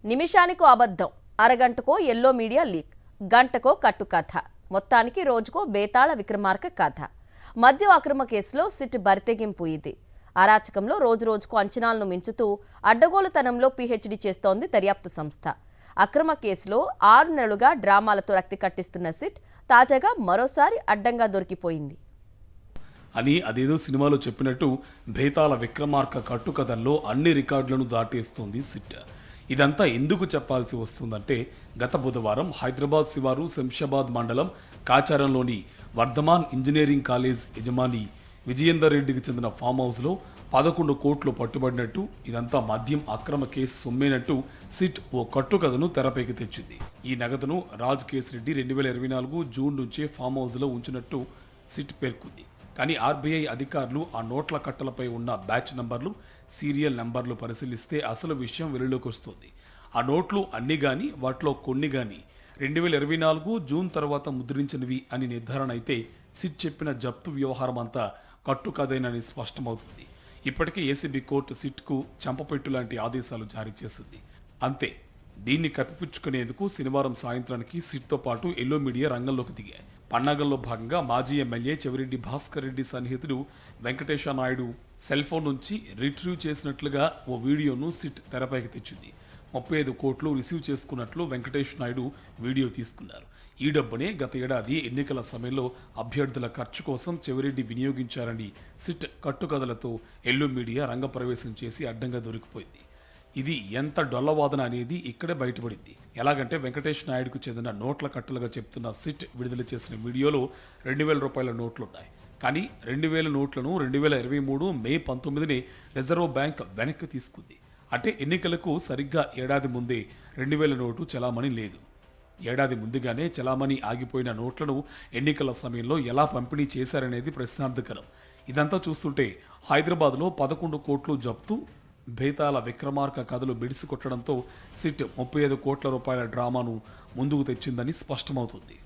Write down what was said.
నిమిషానికో అబద్ధం, అరగంటకో yellow media leak, గంటకో కట్టు కథ, మొత్తానికి రోజుకో బేతాళ విక్రమార్క కథ. మద్యం అక్రమ కేసులో సిట్ బరితెగింపు ఇది. అరాచకంలో రోజురోజుకు అంచనాలను మించుతూ అడ్డగోలుతనంలో పీహెచ్డీ చేస్తోంది దర్యాప్తు సంస్థ. అక్రమ కేసులో 6 నెలలుగా డ్రామాలతో రక్తి కట్టిస్తున్న సిట్ తాజాగా మరోసారి అడ్డంగా దొరికిపోయింది. అని అదేదో సినిమాలో చెప్పినట్టు బేతాళ విక్రమార్క కట్టుకథల్లో అన్ని రికార్డులను దాటేస్తోంది సిట్. ఇదంతా ఎందుకు చెప్పాల్సి వస్తుందంటే, గత బుధవారం హైదరాబాద్ శివారు శంషాబాద్ మండలం కాచారంలోని వర్ధమాన్ ఇంజనీరింగ్ కాలేజ్ యజమాని విజయేందర్ రెడ్డికి చెందిన ఫామ్ హౌస్లో 11 కోట్లు పట్టుబడినట్టు, ఇదంతా మద్యం అక్రమ కేసు సొమ్మేనట్టు సిట్ ఓ కట్టుకథను తెరపైకి తెచ్చింది. ఈ నగదును రాజ్ కేస్ రెడ్డి 2024 జూన్ నుంచే ఫామ్ హౌస్లో ఉంచినట్టు సిట్ పేర్కొంది. కానీ ఆర్బీఐ అధికారులు ఆ నోట్ల కట్టలపై ఉన్న బ్యాచ్ నంబర్లు, సీరియల్ నంబర్లు పరిశీలిస్తే అసలు విషయం వెలుగులోకి వస్తుంది. ఆ నోట్లు అన్ని గాని, వాటిలో కొన్ని గాని 2024 జూన్ తర్వాత ముద్రించినవి అని నిర్ధారణ అయితే, సిట్ చెప్పిన జప్తు వ్యవహారం అంతా కట్టుకథేనని స్పష్టమవుతుంది. ఇప్పటికే ఏసీబీ కోర్టు సిట్కు చంపపెట్టు లాంటి ఆదేశాలు జారీ చేసింది. అంతే, దీన్ని కప్పిపుచ్చుకునేందుకు శనివారం సాయంత్రానికి సిట్తో పాటు ఎల్లో మీడియా రంగంలోకి దిగాయి. పన్నాగంలో భాగంగా మాజీ ఎమ్మెల్యే చెవిరెడ్డి భాస్కర్ రెడ్డి సన్నిహితుడు వెంకటేశ నాయుడు సెల్ ఫోన్ నుంచి రిట్రీవ్ చేసినట్లుగా ఓ వీడియోను సిట్ తెరపైకి తెచ్చింది. 35 కోట్లు రిసీవ్ చేసుకున్నట్లు వెంకటేష్ నాయుడు వీడియో తీసుకున్నారు. ఈ డబ్బునే గత ఏడాది ఎన్నికల సమయంలో అభ్యర్థుల ఖర్చు కోసం చెవిరెడ్డి వినియోగించారని సిట్ కట్టుకథలతో ఎల్లో మీడియా రంగప్రవేశం చేసి అడ్డంగా దొరికిపోయింది. ఇది ఎంత డొల్లవాదన అనేది ఇక్కడే బయటపడింది. ఎలాగంటే, వెంకటేష్ నాయుడుకు చెందిన నోట్ల కట్టలుగా చెప్తున్న సిట్ విడుదల చేసిన వీడియోలో 2000 రూపాయల నోట్లున్నాయి. కానీ 2000 నోట్లను 2023 మే 19నే రిజర్వ్ బ్యాంక్ వెనక్కి తీసుకుంది. అంటే ఎన్నికలకు సరిగ్గా ఏడాది ముందే 2000 నోటు చలామణి లేదు. ఏడాది ముందుగానే చలామణి ఆగిపోయిన నోట్లను ఎన్నికల సమయంలో ఎలా పంపిణీ చేశారనేది ప్రశ్నార్థకరం. ఇదంతా చూస్తుంటే హైదరాబాద్లో 11 కోట్లు జప్తు, బేతాళ విక్రమార్క కథలు బిడిసి కొట్టడంతో సిట్ 35 కోట్ల రూపాయల డ్రామాను ముందుకు తెచ్చిందని స్పష్టమవుతుంది.